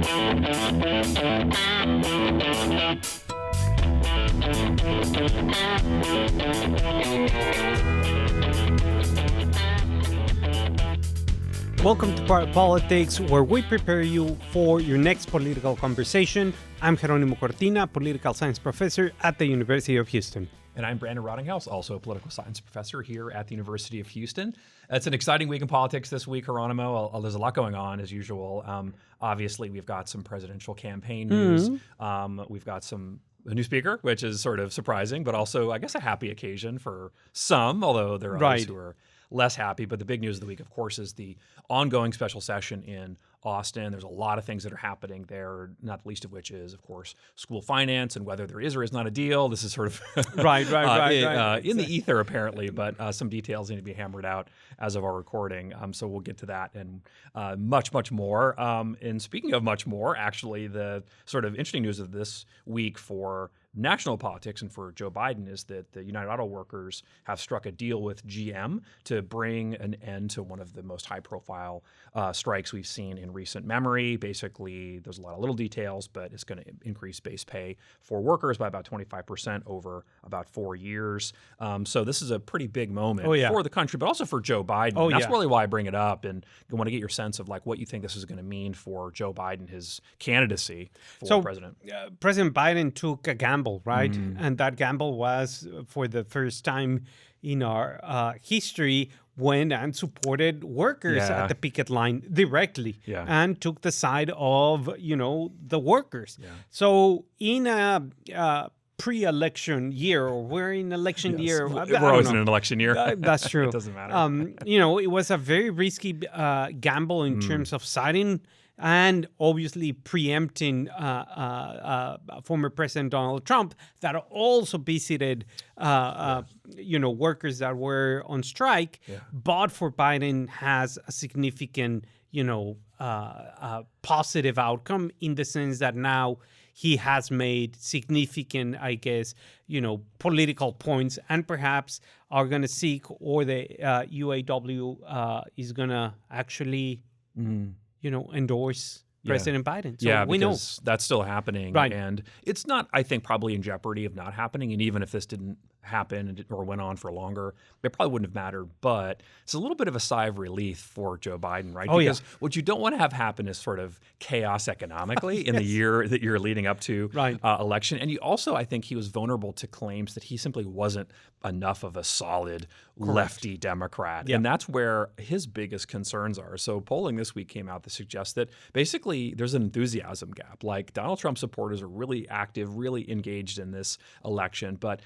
Welcome to Part Politics, where we prepare you for your next political conversation. I'm Jeronimo Cortina, political science professor at the University of Houston. And I'm Brandon Rottinghaus, also a political science professor here at the University of Houston. It's an exciting week in politics this week, Jeronimo. There's a lot going on, as usual. Obviously, we've got some presidential campaign news. We've got a new speaker, which is sort of surprising, but also, I guess, a happy occasion for some, although there are others who are less happy. But the big news of the week, of course, is the ongoing special session in Austin. There's a lot of things that are happening there, not the least of which is, of course, school finance and whether there is or is not a deal. This is sort of right. In the ether, apparently, but some details need to be hammered out as of our recording. So we'll get to that and much, much more. And speaking of much more, actually, the sort of interesting news of this week for national politics and for Joe Biden is that the United Auto Workers have struck a deal with GM to bring an end to one of the most high-profile strikes we've seen in recent memory. Basically, there's a lot of little details, but it's going to increase base pay for workers by about 25% over about 4 years. So this is a pretty big moment for the country, but also for Joe Biden. That's really why I bring it up, and I want to get your sense of like what you think this is going to mean for Joe Biden, his candidacy for president. President Biden took a gamble, right? And that gamble was for the first time in our history went and supported workers at the picket line directly and took the side of, the workers. So in a pre-election year, or we're in election year. We're always in an election year. That's true. It doesn't matter. It was a very risky gamble in terms of siding and obviously preempting former President Donald Trump that also visited, workers that were on strike. But for Biden has a significant, positive outcome in the sense that now he has made significant, I guess, political points and perhaps are going to seek or the UAW is going to actually endorse President Biden. So we know that's still happening. Right. And it's not, I think, probably in jeopardy of not happening. And even if this didn't happen or went on for longer, it probably wouldn't have mattered. But it's a little bit of a sigh of relief for Joe Biden, right? Because what you don't want to have happen is sort of chaos economically in the year that you're leading up to election. And you also, I think he was vulnerable to claims that he simply wasn't enough of a solid lefty Democrat. And that's where his biggest concerns are. So polling this week came out that suggests that basically there's an enthusiasm gap. Like Donald Trump supporters are really active, really engaged in this election, but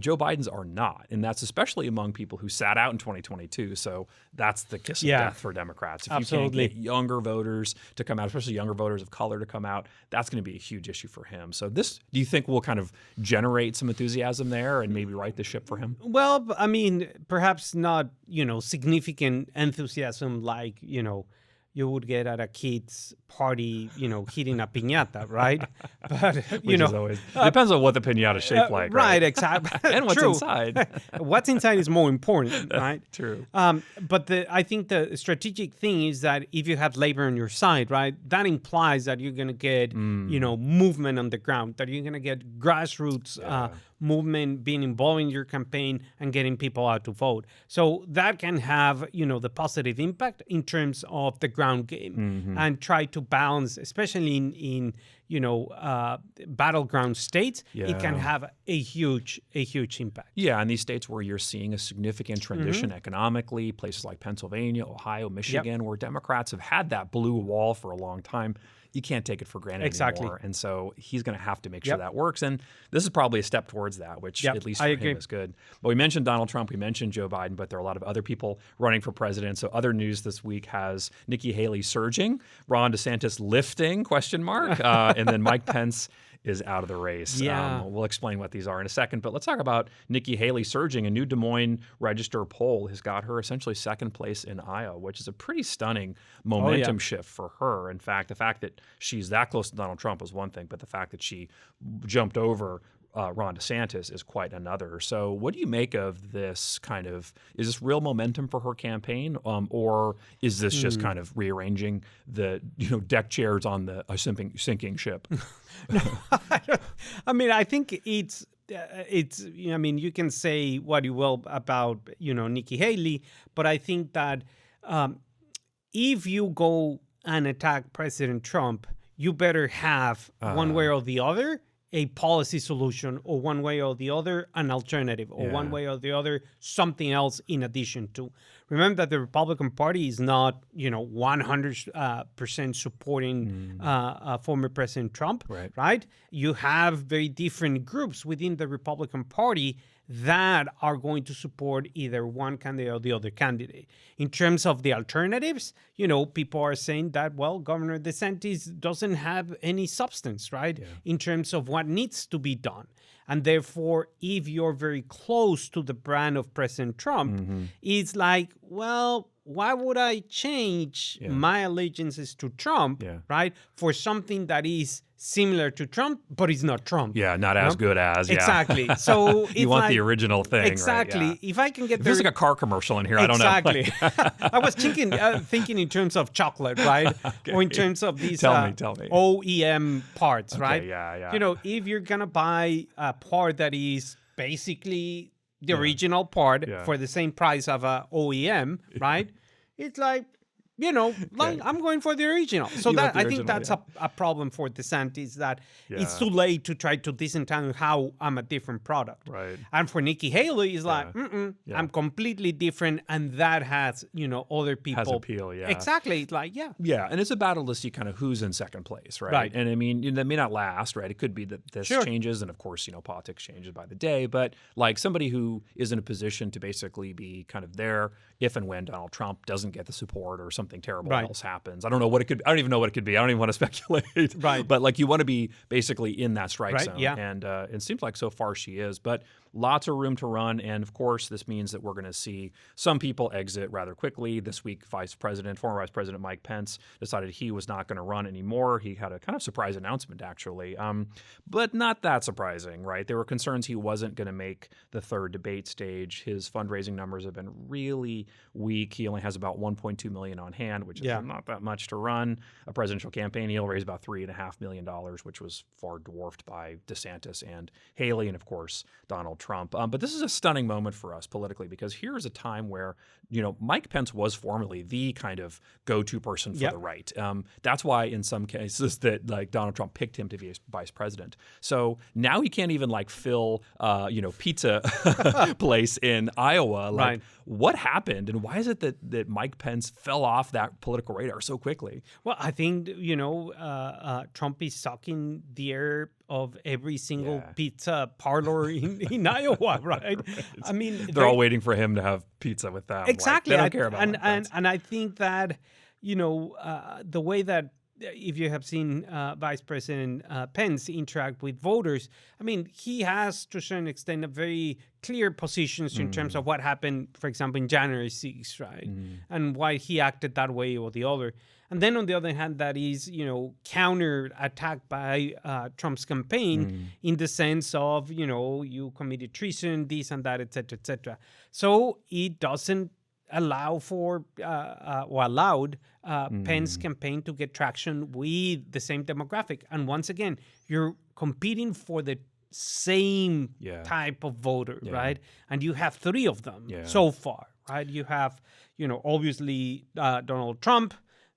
Joe Biden's are not. And that's especially among people who sat out in 2022. So that's the kiss of death for Democrats. If you can't get younger voters to come out, especially younger voters of color to come out, that's going to be a huge issue for him. So this, do you think will kind of generate some enthusiasm there and maybe right the ship for him? Well, I mean, perhaps not, significant enthusiasm like, you would get at a kid's party, hitting a piñata, right? But, always, depends on what the piñata is shaped like, right? Exactly. And what's inside. What's inside is more important, right? True. But I think the strategic thing is that if you have labor on your side, right, that implies that you're going to get, movement on the ground, that you're going to get grassroots movement being involved in your campaign and getting people out to vote. So that can have, the positive impact in terms of the ground game and try to balance, especially in battleground states, it can have a huge impact. Yeah, and these states where you're seeing a significant transition economically, places like Pennsylvania, Ohio, Michigan, where Democrats have had that blue wall for a long time, you can't take it for granted anymore. And so he's going to have to make sure that works. And this is probably a step towards that, which at least for him is good. But we mentioned Donald Trump, we mentioned Joe Biden, but there are a lot of other people running for president. So other news this week has Nikki Haley surging, Ron DeSantis lifting, ? And then Mike Pence is out of the race. We'll explain what these are in a second. But let's talk about Nikki Haley surging. A new Des Moines Register poll has got her essentially second place in Iowa, which is a pretty stunning momentum shift for her. In fact, the fact that she's that close to Donald Trump was one thing, but the fact that she jumped over Ron DeSantis is quite another. So what do you make of this kind of, is this real momentum for her campaign, or is this just kind of rearranging the deck chairs on the sinking ship? No, I mean, I think it's I mean, you can say what you will about Nikki Haley, but I think that if you go and attack President Trump, you better have one way or the other a policy solution, or one way or the other an alternative, or one way or the other something else in addition to. Remember that the Republican Party is not 100% supporting former President Trump, right? You have very different groups within the Republican Party that are going to support either one candidate or the other candidate. In terms of the alternatives, people are saying that, well, Governor DeSantis doesn't have any substance, right? In terms of what needs to be done. And therefore, if you're very close to the brand of President Trump, it's like, well, why would I change my allegiances to Trump, right, for something that is similar to Trump, but it's not Trump? Yeah, not as good as. Exactly. So you want the original thing, exactly. Right? If I can get there's like a car commercial in here. Exactly. I don't know. I was thinking in terms of chocolate, right? Or in terms of these tell me. OEM parts, right? Yeah. If you're gonna buy a part that is basically the original part for the same price of a OEM, right? It's like, I'm going for the original. So that I think that's a problem for DeSantis, that it's too late to try to disentangle how I'm a different product. Right. And for Nikki Haley, it's like, I'm completely different, and that has, other people. Has appeal, Exactly. It's like, Yeah, and it's a battle to see kind of who's in second place, right? And I mean, that may not last, right? It could be that this changes, and of course, politics changes by the day, but like somebody who is in a position to basically be kind of there if and when Donald Trump doesn't get the support or something terrible else happens. I don't know what it could be. I don't even know what it could be. I don't even want to speculate. Right. But like, you want to be basically in that strike zone. Yeah. And it seems like so far she is. But lots of room to run. And of course, this means that we're going to see some people exit rather quickly. This week, former Vice President Mike Pence decided he was not going to run anymore. He had a kind of surprise announcement, actually. But not that surprising, right? There were concerns he wasn't going to make the third debate stage. His fundraising numbers have been really weak. He only has about $1.2 million on hand, which is not that much to run a presidential campaign. He'll raise about $3.5 million, which was far dwarfed by DeSantis and Haley, and of course, Donald Trump. But this is a stunning moment for us politically, because here's a time where, Mike Pence was formerly the kind of go-to person for the right. That's why in some cases that like Donald Trump picked him to be vice president. So now he can't even like fill, pizza place in Iowa. Like, what happened, and why is it that Mike Pence fell off that political radar so quickly? Well, I think, Trump is sucking the air of every single pizza parlor in Iowa, right? I mean, they're all waiting for him to have pizza with them. Exactly. Like, they don't care about and I think that, the way that, if you have seen Vice President Pence interact with voters, I mean, he has, to a certain extent, a very clear positions in terms of what happened, for example, in January 6th, right? And why he acted that way or the other. And then on the other hand, that is, counter-attacked by Trump's campaign in the sense of, you committed treason, this and that, et cetera, et cetera. So it doesn't allow for or allowed Pence campaign to get traction with the same demographic. And once again, you're competing for the same type of voter, right? And you have three of them so far, right? You have, obviously Donald Trump,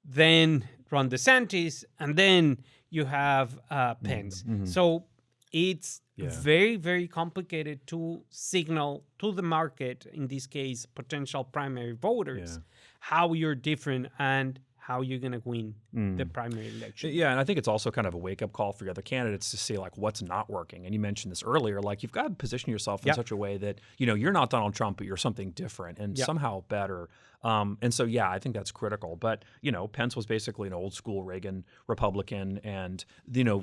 then Ron DeSantis, and then you have Pence. So it's very, very complicated to signal to the market, in this case, potential primary voters, how you're different and how you're going to win the primary election. Yeah, and I think it's also kind of a wake-up call for the other candidates to see, like, what's not working. And you mentioned this earlier, like, you've got to position yourself in such a way that, you're not Donald Trump, but you're something different and somehow better. And so, I think that's critical. But, Pence was basically an old school Reagan Republican, and,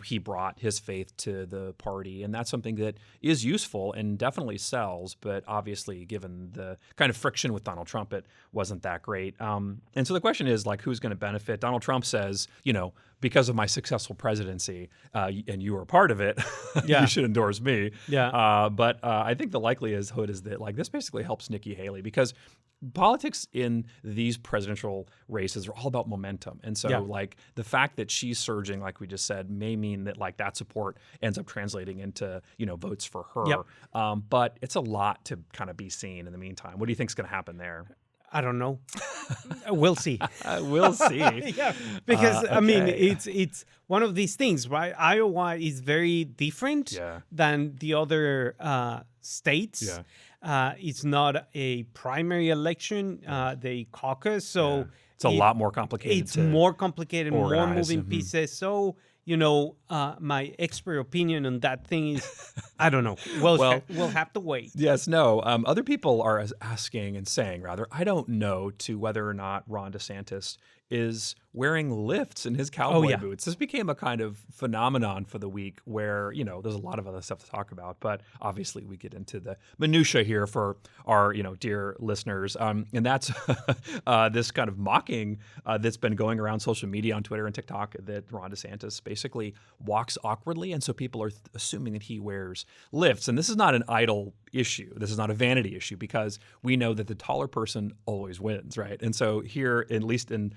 he brought his faith to the party. And that's something that is useful and definitely sells. But obviously, given the kind of friction with Donald Trump, it wasn't that great. And so the question is, like, who's going to benefit? Donald Trump says, because of my successful presidency, and you were part of it, Yeah. you should endorse me. Yeah. But I think the likelihood is that like this basically helps Nikki Haley because politics in these presidential races are all about momentum. And so like the fact that she's surging, like we just said, may mean that like that support ends up translating into, votes for her. Yep. But it's a lot to kind of be seen in the meantime. What do you think is going to happen there? I don't know. We'll see. We'll see. Yeah, because I mean, okay. it's one of these things, right? Iowa is very different than the other states. It's not a primary election; they caucus, so it's a lot more complicated. It's more complicated, organize. more moving pieces. So my expert opinion on that thing is, I don't know. We'll have to wait. Yes, no. Other people are asking and saying, rather, I don't know to whether or not Ron DeSantis is wearing lifts in his cowboy boots. This became a kind of phenomenon for the week where, there's a lot of other stuff to talk about, but obviously we get into the minutia here for our, dear listeners. And that's this kind of mocking that's been going around social media on Twitter and TikTok that Ron DeSantis basically walks awkwardly. And so people are assuming that he wears lifts. And this is not an idle issue. This is not a vanity issue because we know that the taller person always wins, right? And so here, at least in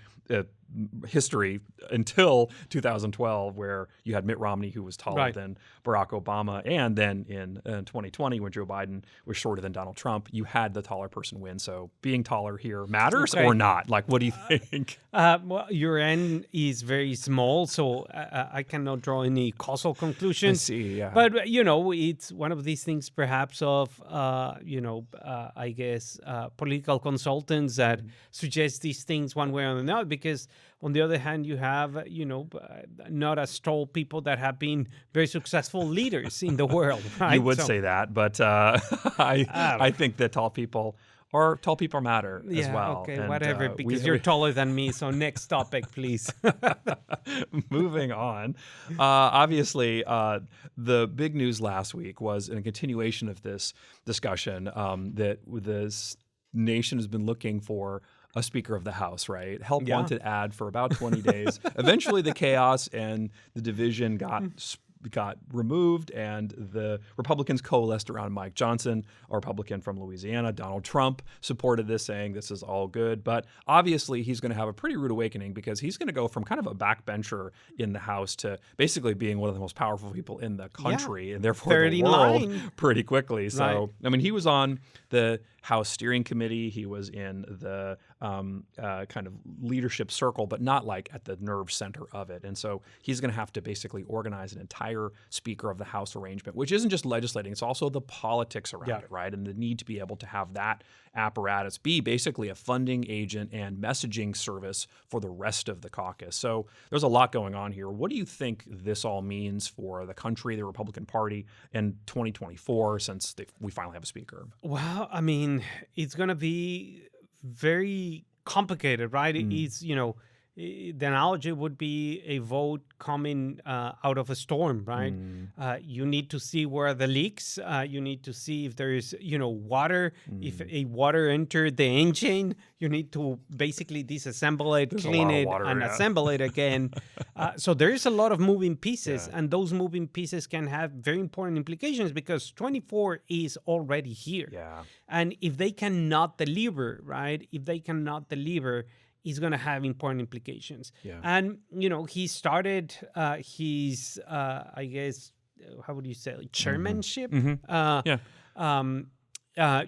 history until 2012, where you had Mitt Romney, who was taller than Barack Obama, and then in 2020, when Joe Biden was shorter than Donald Trump, you had the taller person win. So being taller here matters or not? Like, what do you think? Well, your N is very small, so I cannot draw any causal conclusions. I see, yeah. But, it's one of these things perhaps of, I guess, political consultants that suggest these things one way or another, because on the other hand, you have, not as tall people that have been very successful leaders in the world, right? You would say that, but I think that tall people matter as well. Okay, and, whatever, because you're taller than me. So next topic, please. Moving on. Obviously, the big news last week was in a continuation of this discussion that this nation has been looking for a Speaker of the House, right? Help wanted ad for about 20 days. Eventually, the chaos and the division got removed, and the Republicans coalesced around Mike Johnson, a Republican from Louisiana. Donald Trump supported this, saying this is all good. But obviously, he's going to have a pretty rude awakening because he's going to go from kind of a backbencher in the House to basically being one of the most powerful people in the country and therefore the world pretty quickly. So, I mean, he was on the House Steering Committee. He was in the kind of leadership circle, but not like at the nerve center of it. And so he's going to have to basically organize an entire Speaker of the House arrangement, which isn't just legislating, it's also the politics around it, right? And the need to be able to have that apparatus be basically a funding agent and messaging service for the rest of the caucus. So there's a lot going on here. What do you think this all means for the country, the Republican Party in 2024, since we finally have a speaker? Well, I mean, it's going to be very complicated, right? It's, the analogy would be a vote coming out of a storm, right? You need to see where are the leaks. You need to see if there is, water. If a water entered the engine, you need to basically disassemble it, clean it, and assemble it again. So there is a lot of moving pieces, and those moving pieces can have very important implications because 24 is already here. And if they cannot deliver, right? If they cannot deliver, is going to have important implications. And, he started his, I guess, how would you say, like chairmanship?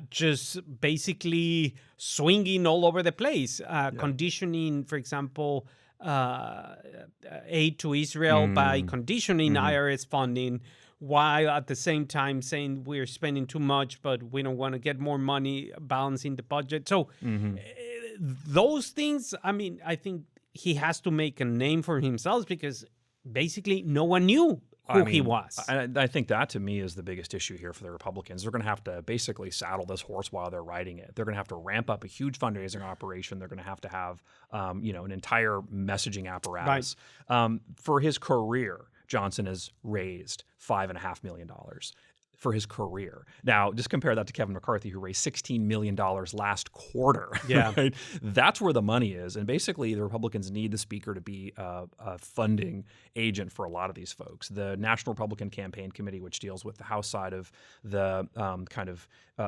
Just basically swinging all over the place, conditioning, for example, aid to Israel by conditioning IRS funding, while at the same time saying we're spending too much, but we don't want to get more money balancing the budget. So those things, I mean, I think he has to make a name for himself because basically no one knew who he was. I think that, to me, is the biggest issue here for the Republicans. They're going to have to basically saddle this horse while they're riding it. They're going to have to ramp up a huge fundraising operation. They're going to have an entire messaging apparatus. For his career, Johnson has raised $5.5 million. for his career. Now, just compare that to Kevin McCarthy, who raised $16 million last quarter. Yeah. Right? That's where the money is. And basically, the Republicans need the speaker to be a funding agent for a lot of these folks. The National Republican Campaign Committee, which deals with the House side of the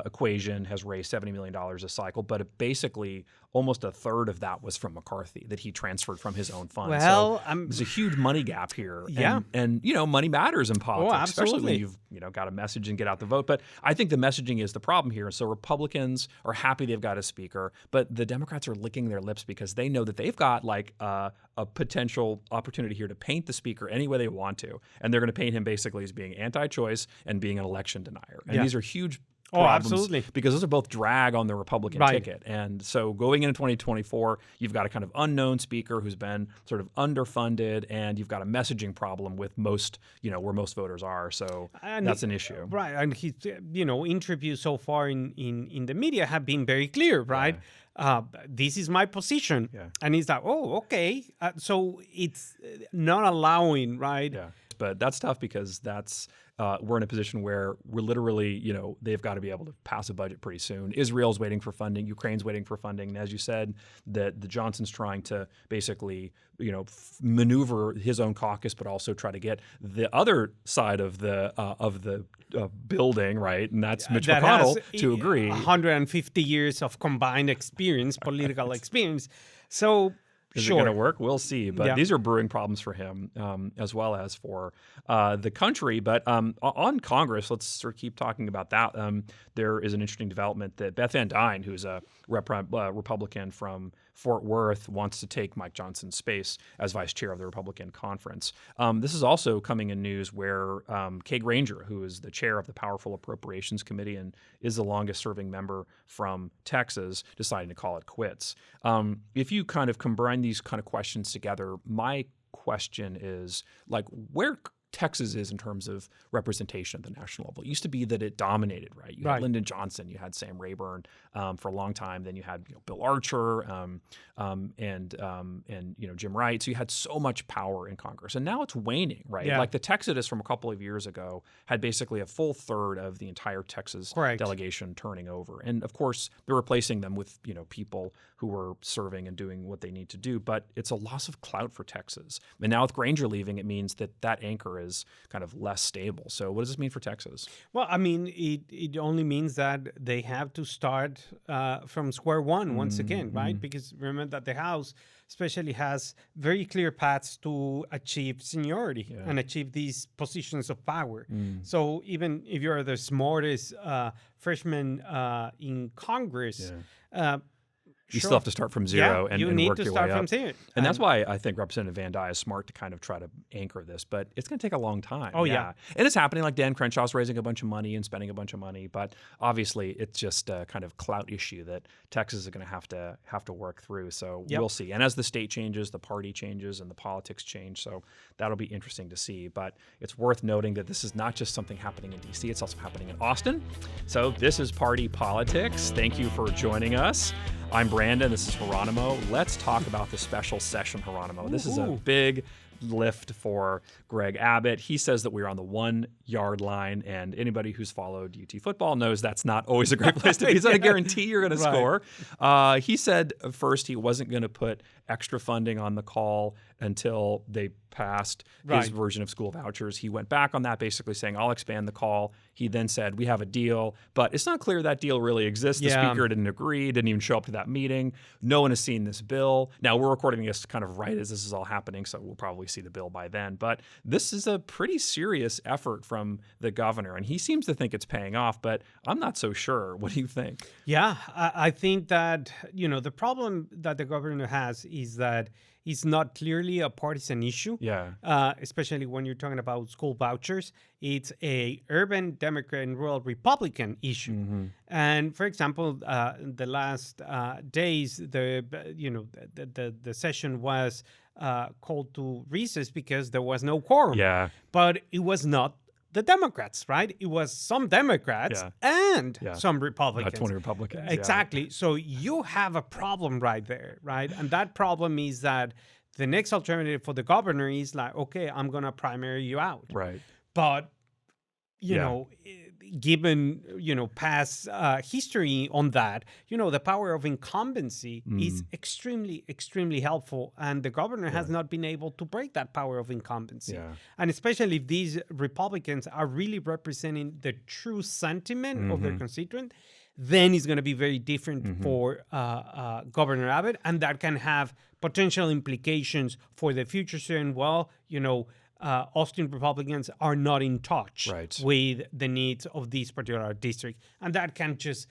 equation, has raised $70 million a cycle. But basically, almost a third of that was from McCarthy that he transferred from his own fund. Well, so there's a huge money gap here. Yeah. And money matters in politics, especially when absolutely. you've got a message and get out the vote. But I think the messaging is the problem here. So Republicans are happy they've got a speaker, but the Democrats are licking their lips because they know that they've got like a potential opportunity here to paint the speaker any way they want to. And they're going to paint him basically as being anti-choice and being an election denier. And these are huge problems absolutely. because those are both drag on the Republican ticket. And so going into 2024, you've got a kind of unknown speaker who's been sort of underfunded, and you've got a messaging problem with most, where most voters are. So that's an issue. Right. And his, interviews so far in the media have been very clear, right? This is my position. Yeah. And he's like, oh, okay. So it's not allowing, right? Yeah. But that's tough because we're in a position where we're literally, they've got to be able to pass a budget pretty soon. Israel's waiting for funding. Ukraine's waiting for funding. And as you said, the Johnson's trying to basically, maneuver his own caucus, but also try to get the other side of the building, right? And that's Mitch McConnell to agree. 150 years of combined experience, political experience. So. Is it going to work? We'll see. But these are brewing problems for him as well as for the country. But on Congress, let's sort of keep talking about that. There is an interesting development that Beth Van Dyne, who's a Republican from Fort Worth, wants to take Mike Johnson's space as vice chair of the Republican conference. This is also coming in news where Kay Granger, who is the chair of the Powerful Appropriations Committee and is the longest serving member from Texas, deciding to call it quits. If you kind of combine these kind of questions together, my question is like where Texas is in terms of representation at the national level. It used to be that it dominated, right? You had Lyndon Johnson, you had Sam Rayburn for a long time. Then you had Bill Archer and Jim Wright. So you had so much power in Congress, and now it's waning, right? Yeah. Like the Texodus from a couple of years ago had basically a full third of the entire Texas delegation turning over, and of course they're replacing them with people who were serving and doing what they need to do. But it's a loss of clout for Texas, and now with Granger leaving, it means that anchor is kind of less stable. So what does this mean for Texas? Well, I mean, it only means that they have to start from square one once again, right? Because remember that the House especially has very clear paths to achieve seniority and achieve these positions of power. So even if you're the smartest freshman in Congress, you still have to start from zero and work your way up. You need to start from zero. And that's why I think Representative Van Dyne is smart to kind of try to anchor this, but it's going to take a long time. Oh, yeah. And it's happening. Like Dan Crenshaw's raising a bunch of money and spending a bunch of money, but obviously it's just a kind of clout issue that Texas is going to have to work through. So we'll see. And as the state changes, the party changes and the politics change. So that'll be interesting to see. But it's worth noting that this is not just something happening in D.C., it's also happening in Austin. So this is Party Politics. Thank you for joining us. I'm Brandon. This is Jeronimo. Let's talk about the special session, Jeronimo. This is a big lift for Greg Abbott. He says that we're on the 1 yard line, and anybody who's followed UT football knows that's not always a great place to be. It's not a guarantee you're going to score. He said first he wasn't going to put extra funding on the call until they passed his version of school vouchers. He went back on that, basically saying, I'll expand the call. He then said, we have a deal, but it's not clear that deal really exists. The speaker didn't agree, didn't even show up to that meeting. No one has seen this bill. Now, we're recording this kind of right as this is all happening, so we'll probably see the bill by then. But this is a pretty serious effort from the governor, and he seems to think it's paying off, but I'm not so sure. What do you think? Yeah, I think that, the problem that the governor has is that it's not clearly a partisan issue. Especially when you're talking about school vouchers. It's a urban Democrat and rural Republican issue. And for example, the last days, the session was called to recess because there was no quorum. But it was not the Democrats, right? It was some Democrats and some Republicans. 20 Republicans. Exactly. So you have a problem right there, right? And that problem is that the next alternative for the governor is like, okay, I'm going to primary you out. Right. But you know, given, past history on that, the power of incumbency is extremely, extremely helpful. And the governor has not been able to break that power of incumbency. Yeah. And especially if these Republicans are really representing the true sentiment of their constituent, then it's going to be very different for Governor Abbott. And that can have potential implications for the future, saying, well, Austin Republicans are not in touch with the needs of this particular district. And that can just,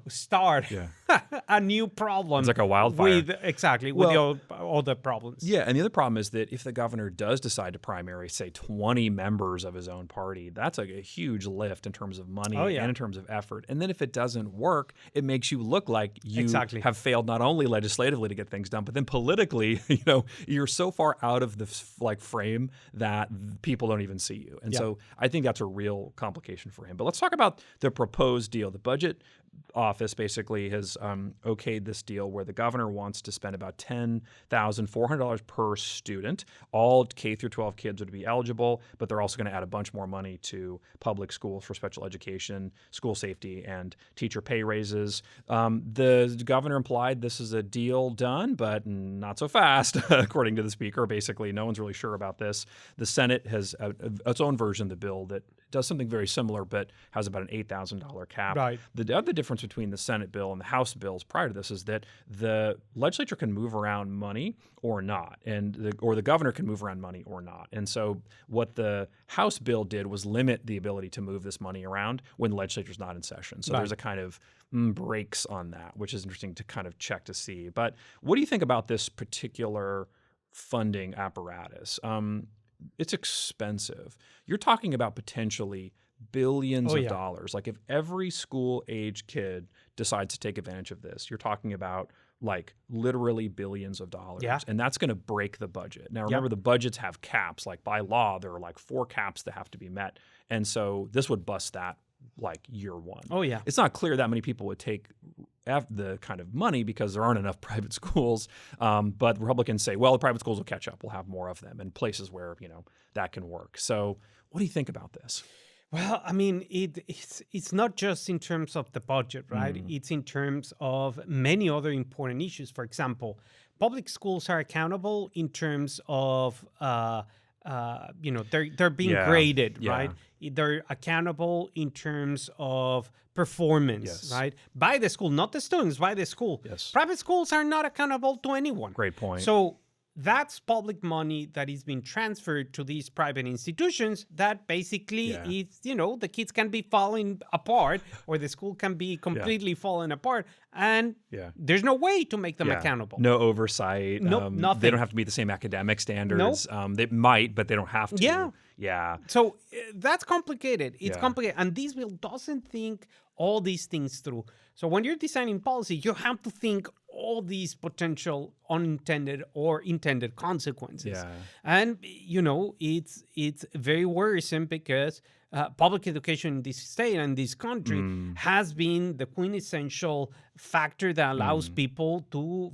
start a new problem. It's like a wildfire. With the other problems. Yeah, and the other problem is that if the governor does decide to primary, say, 20 members of his own party, that's like a huge lift in terms of money and in terms of effort. And then if it doesn't work, it makes you look like you have failed not only legislatively to get things done, but then politically, you're so far out of the frame that people don't even see you. And so I think that's a real complication for him. But let's talk about the proposed deal. The budget office basically has okayed this deal where the governor wants to spend about $10,400 per student. All K through 12 kids would be eligible, but they're also going to add a bunch more money to public schools for special education, school safety, and teacher pay raises. The governor implied this is a deal done, but not so fast, according to the speaker. Basically, no one's really sure about this. The Senate has its own version of the bill that does something very similar, but has about an $8,000 cap. Right. The other difference between the Senate bill and the House bills prior to this is that the legislature can move around money or not, or the governor can move around money or not. And so what the House bill did was limit the ability to move this money around when the legislature's not in session. So there's a kind of brakes on that, which is interesting to kind of check to see. But what do you think about this particular funding apparatus? It's expensive. You're talking about potentially billions of dollars. Like if every school-age kid decides to take advantage of this, you're talking about like literally billions of dollars. Yeah. And that's going to break the budget. Now, remember, the budgets have caps. Like by law, there are like 4 caps that have to be met. And so this would bust that like year one. Oh, yeah. It's not clear that many people would take the kind of money because there aren't enough private schools. But Republicans say, well, the private schools will catch up. We'll have more of them in places where, that can work. So what do you think about this? Well, I mean, it's not just in terms of the budget, right? It's in terms of many other important issues. For example, public schools are accountable in terms of, they're being graded, right? They're accountable in terms of performance, right? By the school, not the students, by the school. Yes. Private schools are not accountable to anyone. Great point. So that's public money that is being transferred to these private institutions that basically is, the kids can be falling apart or the school can be completely falling apart. And there's no way to make them accountable. No oversight. Nope, nothing. They don't have to meet the same academic standards. Nope. They might, but they don't have to. Yeah. So that's complicated. It's complicated. And this bill doesn't think all these things through. So when you're designing policy, you have to think all these potential unintended or intended consequences. Yeah. And, it's very worrisome because public education in this state and this country has been the quintessential factor that allows people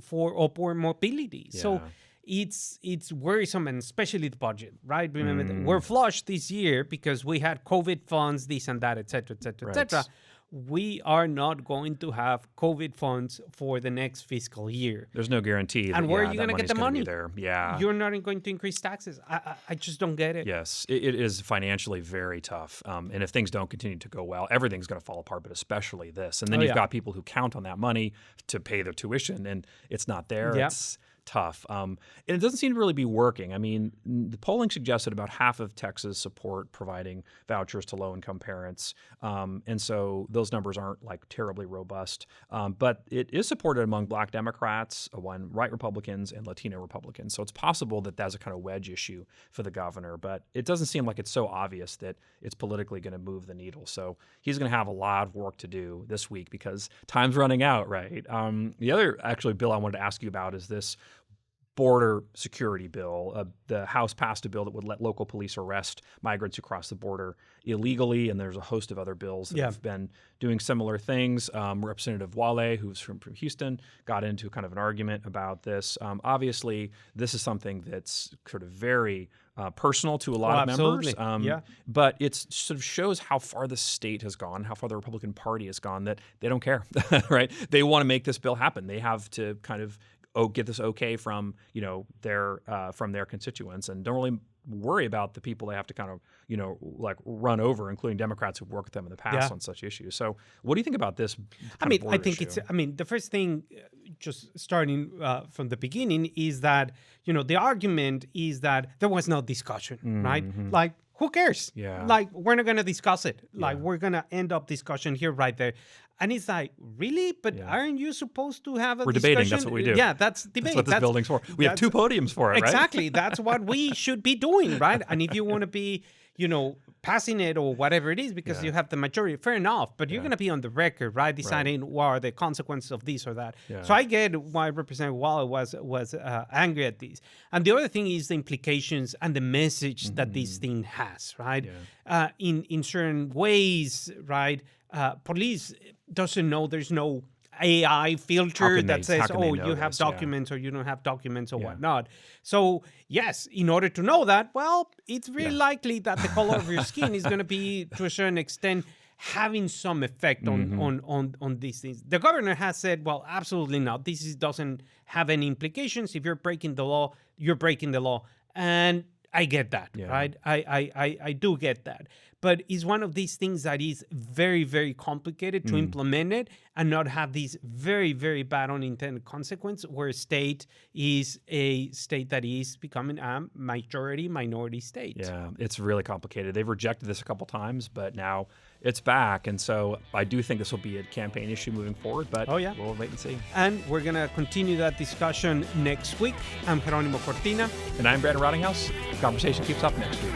for upward mobility. Yeah. So it's worrisome, and especially the budget, right? Remember, that we're flush this year because we had COVID funds, this and that, et cetera, et cetera, et cetera. We are not going to have COVID funds for the next fiscal year. There's no guarantee. And where are you going to get the money? There. Yeah. You're not going to increase taxes. I just don't get it. Yes, it is financially very tough. And if things don't continue to go well, everything's going to fall apart, but especially this. And then you've got people who count on that money to pay their tuition, and it's not there. Yeah. It's tough. And it doesn't seem to really be working. I mean, the polling suggested about half of Texas support providing vouchers to low-income parents. And so those numbers aren't like terribly robust. But it is supported among Black Democrats, right Republicans, and Latino Republicans. So it's possible that that's a kind of wedge issue for the governor. But it doesn't seem like it's so obvious that it's politically going to move the needle. So he's going to have a lot of work to do this week because time's running out, right? The other actually bill I wanted to ask you about is this border security bill. The House passed a bill that would let local police arrest migrants who cross the border illegally, and there's a host of other bills that have been doing similar things. Representative Wale, who's from Houston, got into kind of an argument about this. Obviously, this is something that's sort of very personal to a lot of members. But it sort of shows how far the state has gone, how far the Republican Party has gone, that they don't care, right? They want to make this bill happen. They have to kind of get this okay from their constituents, and don't really worry about the people they have to kind of like run over, including Democrats who've worked with them in the past on such issues. So what do you think about this? I think the first thing, just starting from the beginning, is that the argument is that there was no discussion, right? Like, who cares? Yeah. Like, we're not going to discuss it. Like, we're going to end up discussion here, right there. And it's like, really? But aren't you supposed to have a discussion? We're debating. That's what we do. Yeah, that's debate. That's what this building's for. We have 2 podiums for it, right? Exactly. That's what we should be doing, right? And if you want to be, passing it or whatever it is because you have the majority, fair enough. But you're going to be on the record, right? Deciding what are the consequences of this or that. Yeah. So I get why Representative Waller was angry at this. And the other thing is the implications and the message that this thing has, right? Yeah. In certain ways, right? Police doesn't know there's no AI filter that says, you have documents or you don't have documents or whatnot. So, yes, in order to know that, well, it's really likely that the color of your skin is going to be, to a certain extent, having some effect on these things. The governor has said, well, absolutely not. This doesn't have any implications. If you're breaking the law, you're breaking the law. And I get that, right? I do get that. But it's one of these things that is very, very complicated to implement it and not have these very, very bad unintended consequences where a state is a state that is becoming a minority state. Yeah, it's really complicated. They've rejected this a couple times, but now it's back. And so I do think this will be a campaign issue moving forward, but we'll wait and see. And we're going to continue that discussion next week. I'm Jeronimo Cortina. And I'm Brandon Rottinghaus. The conversation keeps up next week.